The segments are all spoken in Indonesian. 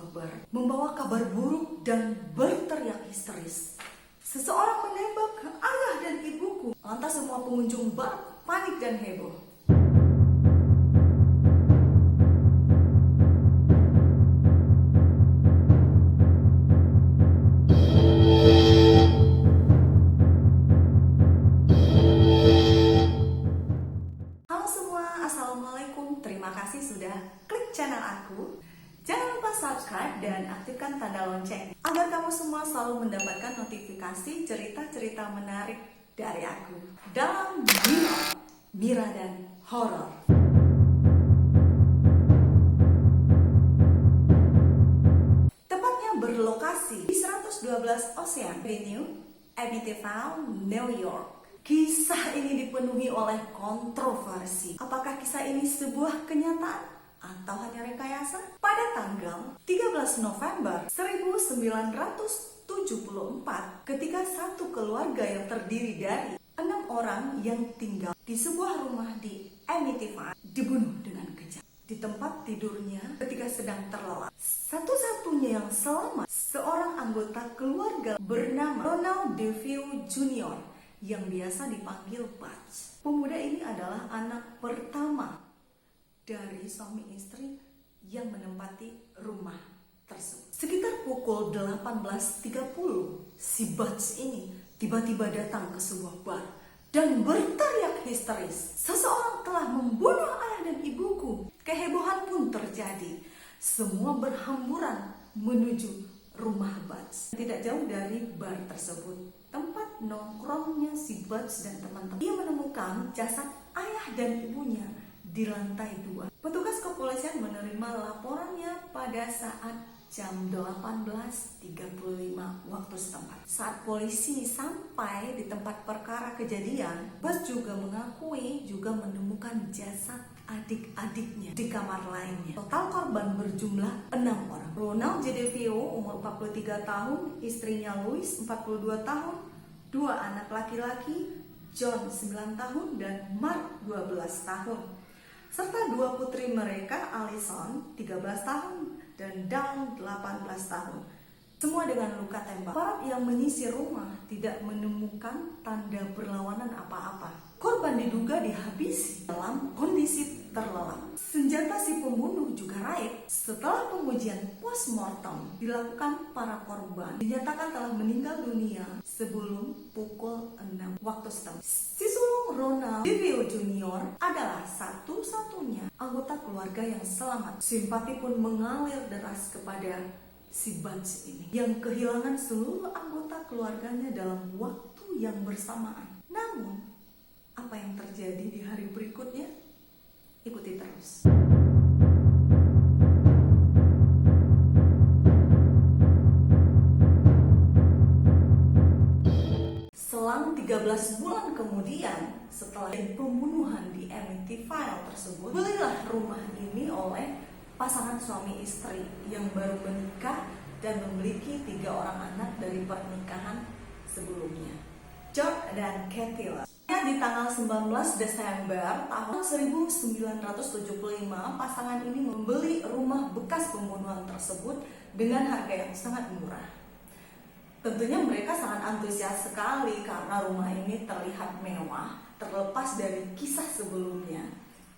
sebuah bar, membawa kabar buruk dan berteriak histeris. Seseorang menembak ayah dan ibuku. Lantas semua pengunjung bar panik dan heboh. Halo semua, assalamualaikum. Terima kasih sudah klik channel aku. Jangan lupa subscribe dan aktifkan tanda lonceng agar kamu semua selalu mendapatkan notifikasi cerita-cerita menarik dari aku dalam Mira dan Horor. Tepatnya berlokasi di 112 Ocean Avenue, Amityville, New York. Kisah ini dipenuhi oleh kontroversi. Apakah kisah ini sebuah kenyataan atau hanya rekayasa? Pada tanggal 13 November 1974, ketika satu keluarga yang terdiri dari 6 orang yang tinggal di sebuah rumah di Amityville dibunuh dengan kejam di tempat tidurnya ketika sedang terlelap. Satu-satunya yang selamat seorang anggota keluarga bernama Ronald DeVille Jr. yang biasa dipanggil Butch. Pemuda ini adalah anak pertama dari suami istri yang menempati rumah tersebut. Sekitar pukul 18.30, si Butch ini tiba-tiba datang ke sebuah bar dan berteriak histeris, "Seseorang telah membunuh ayah dan ibuku." Kehebohan pun terjadi. Semua berhamburan menuju rumah Butch. Tidak jauh dari bar tersebut, tempat nongkrongnya si Butch dan teman-teman. Dia menemukan jasad ayah dan ibunya di lantai 2. Petugas kepolisian menerima laporannya pada saat jam 18.35 waktu setempat. Saat polisi sampai di tempat perkara kejadian, Butch juga mengakui juga menemukan jasad adik-adiknya di kamar lainnya. Total korban berjumlah 6 orang. Ronald J. DeVille umur 43 tahun, istrinya Louise 42 tahun, 2 anak laki-laki, John 9 tahun dan Mark 12 tahun. Serta 2 putri mereka, Allison 13 tahun dan Dawn 18 tahun. Semua dengan luka tembak. Aparat yang menyisir rumah tidak menemukan tanda perlawanan apa-apa. Korban diduga dihabisi dalam kondisi terlelap. Senjata si pembunuh juga raib. Setelah pengujian postmortem dilakukan, para korban dinyatakan telah meninggal dunia sebelum pukul 6 waktu setempat. Si sulung Ronald DeVille Jr. adalah satu-satunya anggota keluarga yang selamat. Simpati pun mengalir deras kepada si Butch ini yang kehilangan seluruh anggota keluarganya dalam waktu yang bersamaan. Namun, apa yang terjadi di hari berikutnya? Ikuti terus. Selang 13 bulan kemudian, setelah pembunuhan di Amityville tersebut, belilah rumah ini oleh pasangan suami istri yang baru menikah dan memiliki 3 orang anak dari pernikahan sebelumnya, George dan Kathy. Di tanggal 19 Desember tahun 1975, pasangan ini membeli rumah bekas pembunuhan tersebut dengan harga yang sangat murah. Tentunya mereka sangat antusias sekali karena rumah ini terlihat mewah, terlepas dari kisah sebelumnya,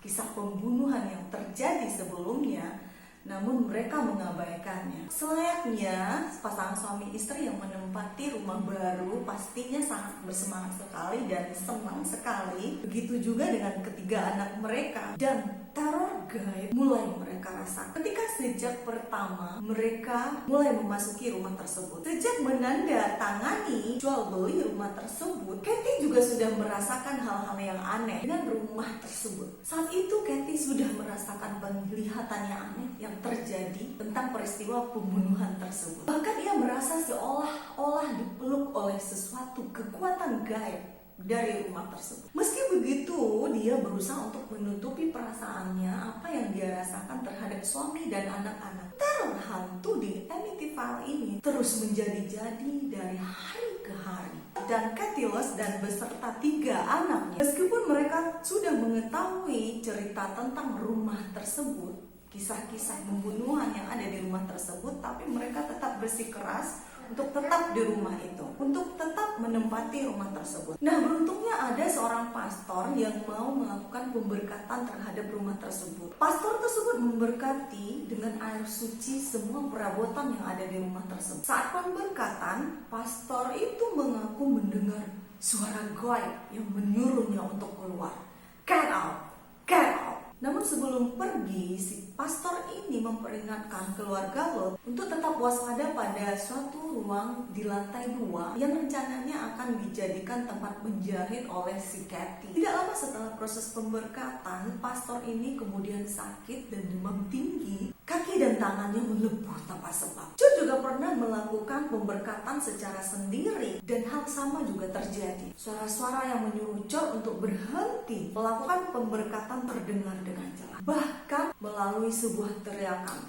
kisah pembunuhan yang terjadi sebelumnya. Namun mereka mengabaikannya. Selayaknya pasangan suami istri yang menempati rumah baru pastinya sangat bersemangat sekali dan senang sekali. Begitu juga dengan ketiga anak mereka. Dan teror gaib mulai mereka rasakan ketika sejak pertama mereka mulai memasuki rumah tersebut. Sejak menandatangani jual beli rumah tersebut, Kathy juga sudah merasakan hal-hal yang aneh dengan rumah tersebut. Saat itu Kathy sudah merasakan penglihatan yang aneh yang terjadi tentang peristiwa pembunuhan tersebut. Bahkan ia merasa seolah-olah dipeluk oleh sesuatu kekuatan gaib dari rumah tersebut. Meski begitu, dia berusaha untuk menutupi perasaannya apa yang dia rasakan terhadap suami dan anak-anak. Teror hantu di Amityville ini terus menjadi-jadi dari hari ke hari. Dan Kathy dan beserta 3 anaknya, meskipun mereka sudah mengetahui cerita tentang rumah tersebut, kisah-kisah pembunuhan yang ada di rumah tersebut, tapi mereka tetap bersikeras untuk tetap di rumah itu, untuk tetap menempati rumah tersebut. Nah, beruntungnya ada seorang pastor yang mau melakukan pemberkatan terhadap rumah tersebut. Pastor tersebut memberkati dengan air suci semua perabotan yang ada di rumah tersebut. Saat pemberkatan, pastor itu mengaku mendengar suara gaib yang menyuruhnya untuk keluar. Get out! Get out! Namun sebelum pergi, si pastor ini memperingatkan keluarga Lot untuk tetap waspada pada suatu ruang di lantai 2 yang rencananya akan dijadikan tempat menjahit oleh si Kathy. Tidak lama setelah proses pemberkatan, pastor ini kemudian sakit dan demam tinggi. Kaki dan tangannya melepuh tanpa sebab. John juga pernah melakukan pemberkatan secara sendiri dan hal sama juga terjadi. Suara-suara yang menyuruh John untuk berhenti melakukan pemberkatan terdengar dengan jelas. Bahkan melalui sebuah teriakan,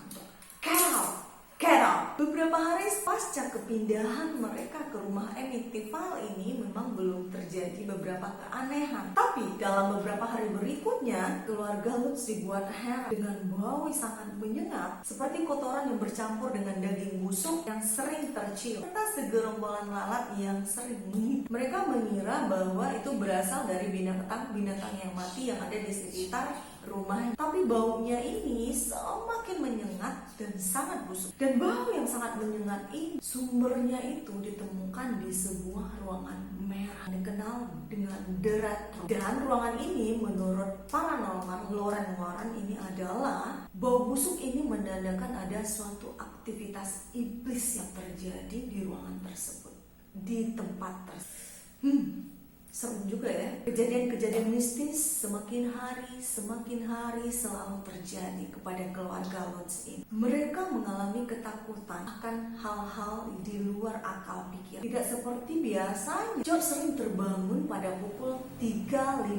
"Get out! Get out!" Beberapa hari pasca kepindahan mereka ke rumah Amityville ini memang belum terjadi beberapa keanehan. Tapi dalam beberapa hari berikutnya, keluarga Lutz dibuat heran dengan bau yang sangat menyengat, seperti kotoran yang bercampur dengan daging busuk yang sering tercium, serta segerombolan lalat yang sering menghidup. Mereka mengira bahwa itu berasal dari binatang yang mati yang ada di sekitar rumah. Tapi baunya ini semakin menyengat dan sangat busuk. Dan bau yang sangat menyengat ini, sumbernya itu ditemukan di sebuah ruangan merah dikenal dengan The Red Room. Dan ruangan ini menurut paranormal Lauren Warren ini adalah bau busuk ini menandakan ada suatu aktivitas iblis yang terjadi di ruangan tersebut, di tempat tersebut. Serem juga ya. Kejadian-kejadian mistis semakin hari selalu terjadi kepada keluarga Lutz ini. Mereka mengalami ketakutan akan hal-hal di luar akal pikiran. Tidak seperti biasanya, George sering terbangun pada pukul 3.15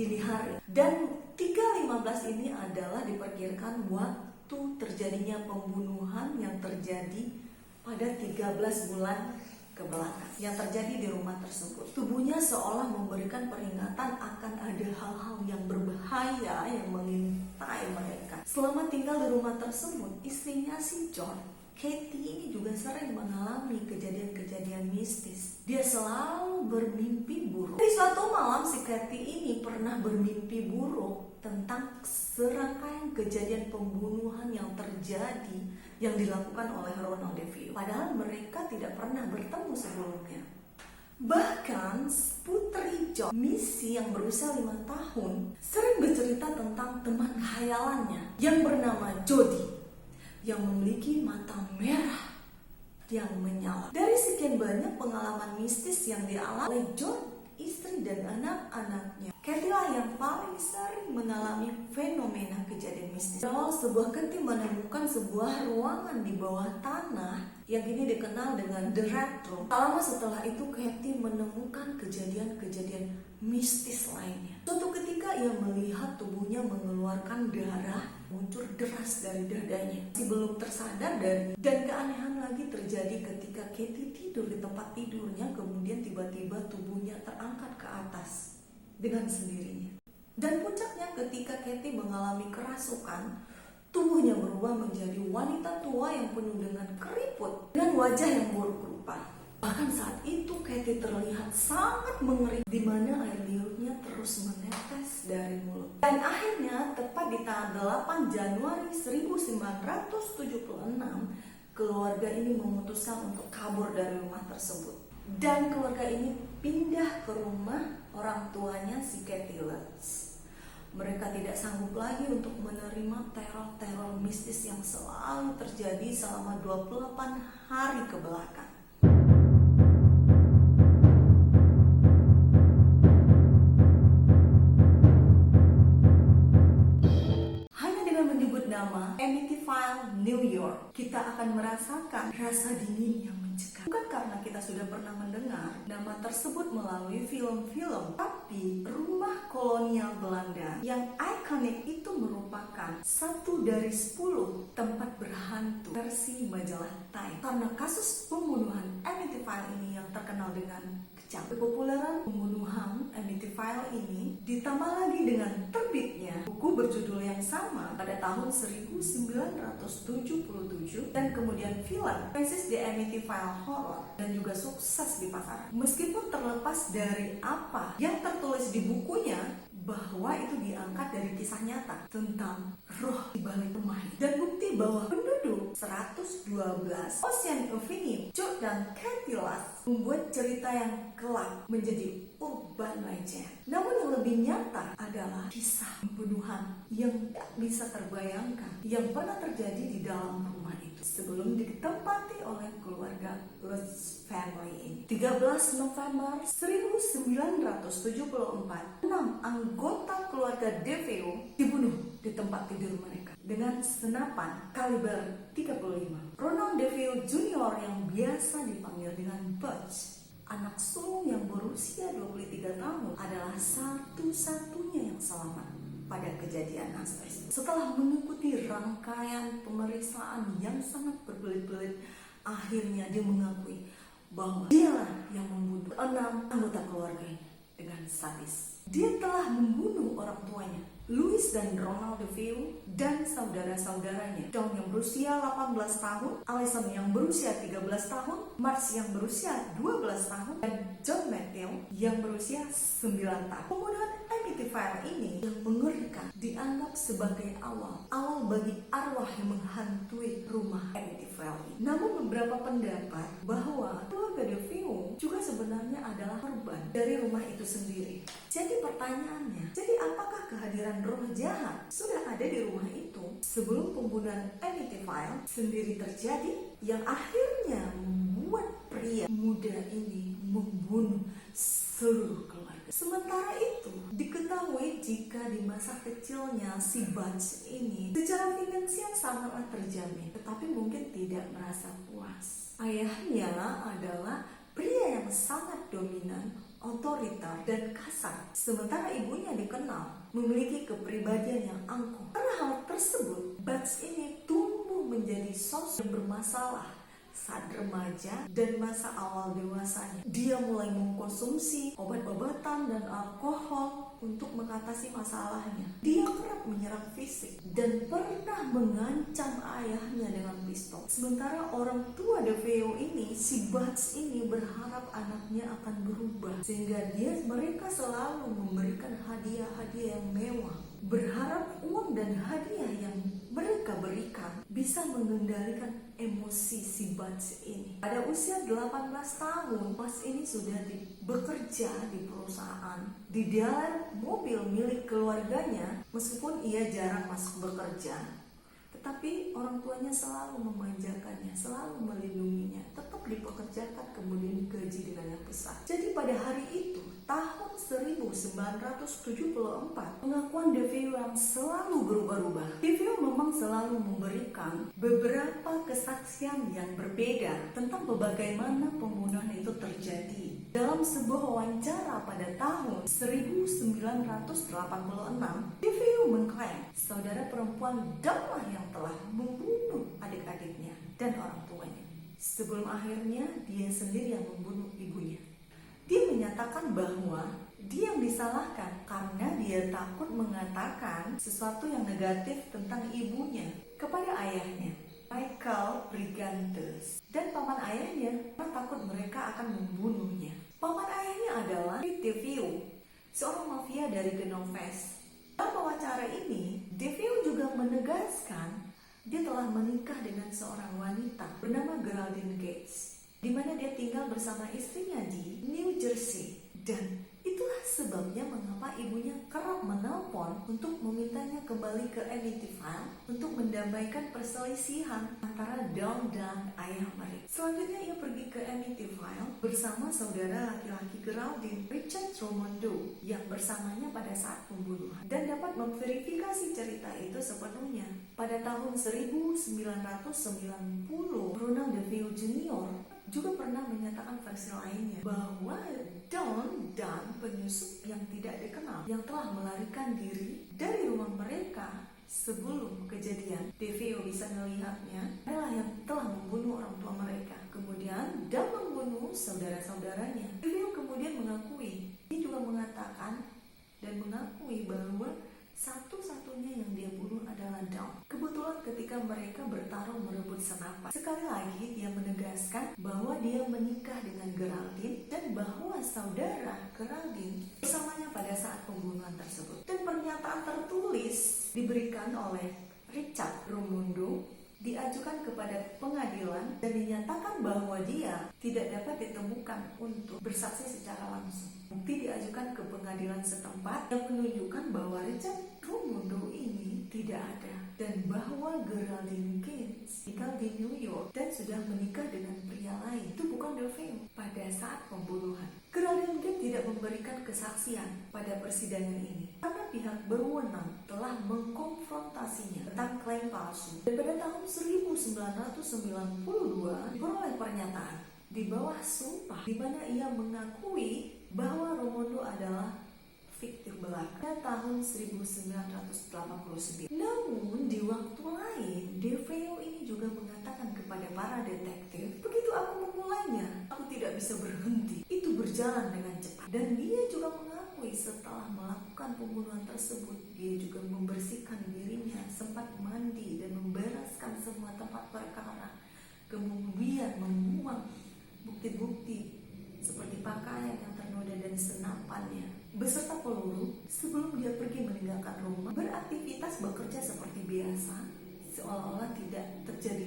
dini hari. Dan 3.15 ini adalah diperkirakan waktu terjadinya pembunuhan yang terjadi pada 13 bulan kebelakang yang terjadi di rumah tersebut. Tubuhnya seolah memberikan peringatan akan ada hal-hal yang berbahaya yang mengintai mereka. Selama tinggal di rumah tersebut, istrinya si John, Kathy ini juga sering mengalami kejadian-kejadian mistis. Dia selalu bermimpi buruk. Di suatu malam si Kathy ini pernah bermimpi buruk tentang serangkaian kejadian pembunuhan yang terjadi yang dilakukan oleh Ronald DeVille. Padahal mereka tidak pernah bertemu sebelumnya. Bahkan putri John, Missy yang berusia 5 tahun, sering bercerita tentang teman khayalannya yang bernama Jody, yang memiliki mata merah yang menyala. Dari sekian banyak pengalaman mistis yang dialami oleh John, istri dan anak-anaknya, Kathy lah yang paling sering mengalami fenomena kejadian mistis. Kalau sebuah Kathy menemukan sebuah ruangan di bawah tanah yang kini dikenal dengan The Red Room. Tak lama setelah itu Kathy menemukan kejadian-kejadian mistis lainnya. Suatu ketika ia melihat tubuhnya mengeluarkan darah muncul deras dari dadanya. Masih belum tersadar dan keanehan lagi terjadi ketika Kathy tidur di tempat tidurnya, kemudian tiba-tiba tubuhnya terangkat ke atas dengan sendirinya. Dan puncaknya ketika Kathy mengalami kerasukan, tubuhnya berubah menjadi wanita tua yang penuh dengan keriput dan wajah yang buruk rupa. Bahkan saat itu Kathy terlihat sangat mengerikan, di mana air liurnya terus menetes dari mulut. Dan akhirnya tepat di tanggal 8 Januari 1976, keluarga ini memutuskan untuk kabur dari rumah tersebut. Dan keluarga ini pindah ke rumah orang tuanya si Kathy Lutz. Mereka tidak sanggup lagi untuk menerima teror-teror mistis yang selalu terjadi selama 28 hari ke belakang. Hanya dengan menyebut nama Amityville, New York, kita akan merasakan rasa dingin yang mencekam. Bukan karena kita sudah pernah mendengar nama tersebut melalui film-film, tapi rumah kolonial Belanda yang ikonik itu merupakan satu dari 10 tempat berhantu versi majalah Time. Karena kasus pembunuhan Amityville ini yang terkenal dengan kejam, kepopuleran pembunuhan Amityville ini ditambah lagi dengan terbitnya buku berjudul yang yang sama pada tahun 1977 dan kemudian film Francis the Amityville Horror dan juga sukses di pasaran. Meskipun terlepas dari apa yang tertulis di bukunya, bahwa itu diangkat dari kisah nyata tentang roh di balik rumah dan bukti bahwa penduduk 112 Ocean Avenue, George dan Kathy Lust membuat cerita yang kelak menjadi urban legend. Namun yang lebih nyata adalah kisah pembunuhan yang tak bisa terbayangkan yang pernah terjadi di dalam rumah itu sebelum ditempati oleh keluarga Lust family ini. 13 November 1974, 6 anggota keluarga DeFeo dibunuh di tempat tidur mereka dengan senapan kaliber 35. Ronald DeFeo Jr. yang biasa dipanggil dengan Butch, anak sulung yang berusia 23 tahun, adalah satu-satunya yang selamat pada kejadian tersebut. Setelah mengikuti rangkaian pemeriksaan yang sangat berbelit-belit, akhirnya dia mengakui bahwa dialah yang membunuh 6 anggota keluarganya dengan sadis. Dia telah membunuh orang tuanya, Louis dan Ronald DeFeo, dan saudara-saudaranya, John yang berusia 18 tahun, Allison yang berusia 13 tahun, Mark yang berusia 12 tahun, dan John Matthew yang berusia 9 tahun. Pembunuhan Amityville ini yang mengerikan dianggap sebagai awal bagi arwah yang menghantui rumah Amityville ini. Namun beberapa pendapat bahwa keluarga DeFeo juga sebenarnya adalah korban dari rumah itu sendiri. Jadi pertanyaannya, jadi apakah kehadiran roh jahat sudah ada di rumah itu sebelum pembunuhan Amityville sendiri terjadi, yang akhirnya membuat pria muda ini membunuh seluruh keluarga? Sementara itu, diketahui jika di masa kecilnya si Butch ini secara finansial sangatlah terjamin, tetapi mungkin tidak merasa puas. Ayahnya adalah pria yang sangat dominan, otoriter dan kasar, sementara ibunya dikenal memiliki kepribadian yang angkuh. Karena hal tersebut, Butch ini tumbuh menjadi sosok yang bermasalah saat remaja dan masa awal dewasanya. Dia mulai mengkonsumsi obat-obatan dan alkohol untuk mengatasi masalahnya. Dia kerap menyerang fisik dan pernah mengancam ayahnya dengan pistol. Sementara orang tua DeFeo ini, si Butch ini, berharap anaknya akan berubah sehingga mereka selalu memberikan hadiah-hadiah yang mewah, berharap uang dan hadiah yang mereka berikan bisa mengendalikan emosi si Butch ini. Pada usia 18 tahun, Butch ini sudah bekerja di perusahaan, di dalam mobil milik keluarganya. Meskipun ia jarang masuk bekerja, tetapi orang tuanya selalu memanjakannya, selalu melindunginya, tetap dipekerjakan, kemudian digaji dengan yang besar. Jadi pada hari itu, tahun 1974, pengakuan DeFeo yang selalu berubah-ubah. DeFeo memang selalu memberikan beberapa kesaksian yang berbeda tentang bagaimana pembunuhan itu terjadi. Dalam sebuah wawancara pada tahun 1986, DeFeo mengklaim saudara perempuan Dawnlah yang telah membunuh adik-adiknya dan orang tuanya, sebelum akhirnya dia sendiri yang membunuh ibunya. Dia menyatakan bahwa dia yang disalahkan karena dia takut mengatakan sesuatu yang negatif tentang ibunya kepada ayahnya, Michael Brigantes, dan paman ayahnya karena takut mereka akan membunuhnya. Paman ayahnya adalah Rick DeFeo, seorang mafia dari Genovese. Dalam wawancara ini, DeFeo juga menegaskan dia telah menikah dengan seorang wanita bernama Geraldine Gates, di mana dia tinggal bersama istrinya di New Jersey. Dan itulah sebabnya mengapa ibunya kerap menelpon untuk memintanya kembali ke Amityville untuk mendamaikan perselisihan antara Dawn dan ayah mereka. Selanjutnya ia pergi ke Amityville bersama saudara laki-laki Geraldine, Richard Romondo, yang bersamanya pada saat pembunuhan, dan dapat memverifikasi cerita itu sepenuhnya. Pada tahun 1990, Ronald DeFeo Jr. juga pernah menyatakan versi lainnya bahwa Dawn dan penyusup yang tidak dikenal yang telah melarikan diri dari rumah mereka sebelum kejadian DeFeo bisa melihatnya adalah yang telah membunuh orang tua mereka, kemudian dan membunuh saudara-saudaranya. DeFeo kemudian mengakui, dia juga mengatakan dan mengakui bahwa Satu-satunya yang dia bunuh adalah Dawn. Kebetulan ketika mereka bertarung merebut senapan, sekali lagi dia menegaskan bahwa dia menikah dengan Geraldine dan bahwa saudara Geraldine bersamanya pada saat pembunuhan tersebut. Dan pernyataan tertulis diberikan oleh Richard Rumundo diajukan kepada pengadilan dan dinyatakan bahwa dia tidak dapat ditemukan untuk bersaksi secara langsung. Bukti diajukan ke pengadilan setempat yang menunjukkan bahwa Richard Rumundo ini tidak ada dan bahwa Geraldine Gaines tinggal di New York dan sudah menikah dengan pria lain. Itu bukan DeFeo pada saat pembunuhan. Geraldine Gaines tidak memberikan kesaksian pada persidangan ini karena pihak berwenang telah mengkonfrontasinya tentang klaim palsu. Dan pada tahun 1992 diperoleh pernyataan di bawah sumpah di mana ia mengakui bahwa Rumundo adalah fiktif belaka tahun 1989. Namun di waktu lain, DeFeo ini juga mengatakan kepada para detektif, begitu aku memulainya, aku tidak bisa berhenti. Itu berjalan dengan cepat. Dan dia juga mengakui setelah melakukan pembunuhan tersebut, dia juga membersihkan dirinya, sempat mandi dan membereskan semua tempat perkara. Kemudian membuang bukti-bukti seperti pakaian yang ternoda dan senapannya beserta peluru sebelum dia pergi meninggalkan rumah, beraktivitas bekerja seperti biasa seolah-olah tidak terjadi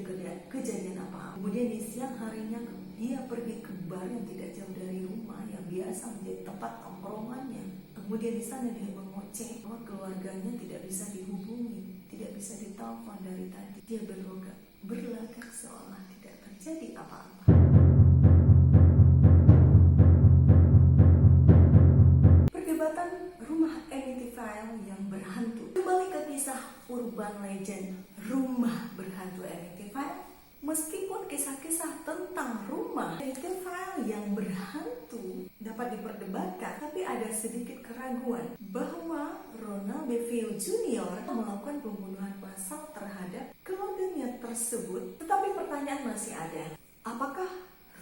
kejadian apa-apa. Kemudian di siang harinya dia pergi ke bar yang tidak jauh dari rumah yang biasa menjadi tempat tongkrongannya. Kemudian di sana dia mengoceh bahwa keluarganya tidak bisa dihubungi, tidak bisa ditelepon dari tadi. Dia berlagak seolah tidak terjadi apa-apa. Yang berhantu. Kembali ke kisah urban legend rumah berhantu Amityville. Meskipun kisah-kisah tentang rumah Amityville yang berhantu dapat diperdebatkan, tapi ada sedikit keraguan bahwa Ronald DeFeo Jr. melakukan pembunuhan massal terhadap keluarganya tersebut. Tetapi pertanyaan masih ada, apakah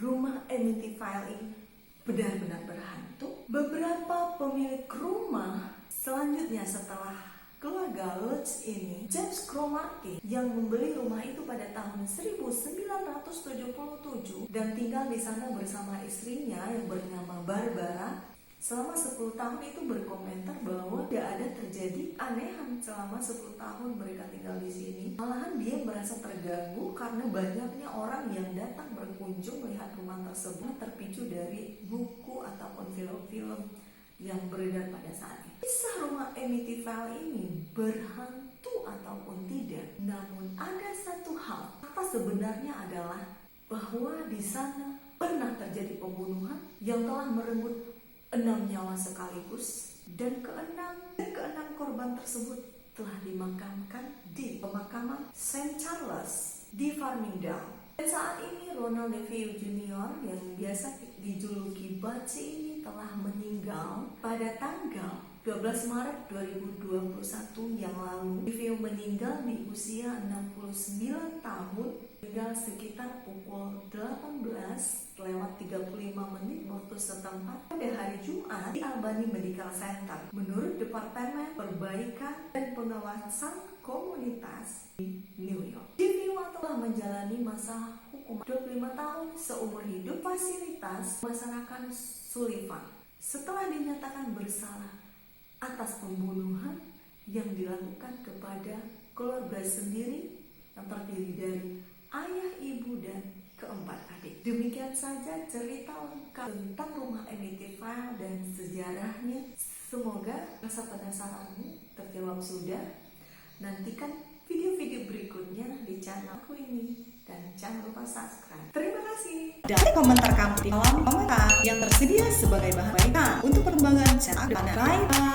rumah Amityville ini benar-benar berhantu? Beberapa pemilik rumah selanjutnya setelah keluarga Lutz ini, James Cromartie yang membeli rumah itu pada tahun 1977 dan tinggal di sana bersama istrinya yang bernama Barbara selama 10 tahun itu berkomentar bahwa tidak ada terjadi anehan selama 10 tahun mereka tinggal di sini. Malahan dia merasa terganggu karena banyaknya orang yang datang berkunjung melihat rumah tersebut terpicu dari buku ataupun film-film yang beredar pada saat itu. Kisah rumah Amityville ini berhantu ataupun tidak, namun ada satu hal, kata sebenarnya adalah bahwa di sana pernah terjadi pembunuhan yang telah merenggut 6 nyawa sekaligus, dan keenam korban tersebut telah dimakamkan di pemakaman St. Charles di Farmingdale. Dan saat ini Ronald DeFeo Jr. yang biasa dijuluki Baci ini telah meninggal pada tanggal 12 Maret 2021 yang lalu. DeFeo meninggal di usia 69 tahun, meninggal sekitar pukul 18:35 waktu setempat pada hari Jumat di Albany Medical Center. Menurut Departemen Perbaikan dan Pengawasan Komunitas di New York, DeFeo telah menjalani masa hukum 25 tahun seumur hidup fasilitas masyarakat Sullivan setelah dinyatakan bersalah atas pembunuhan yang dilakukan kepada keluarga sendiri yang terdiri dari ayah, ibu, dan keempat adik. Demikian saja cerita lengkap tentang rumah Amityville dan sejarahnya. Semoga rasa penasaranmu terjawab sudah. Nantikan video-video berikutnya di channelku ini dan jangan lupa subscribe. Terima kasih. Dan komentar kamu di kolom komentar yang tersedia sebagai bahan bacaan untuk perkembangan channel. Bye bye.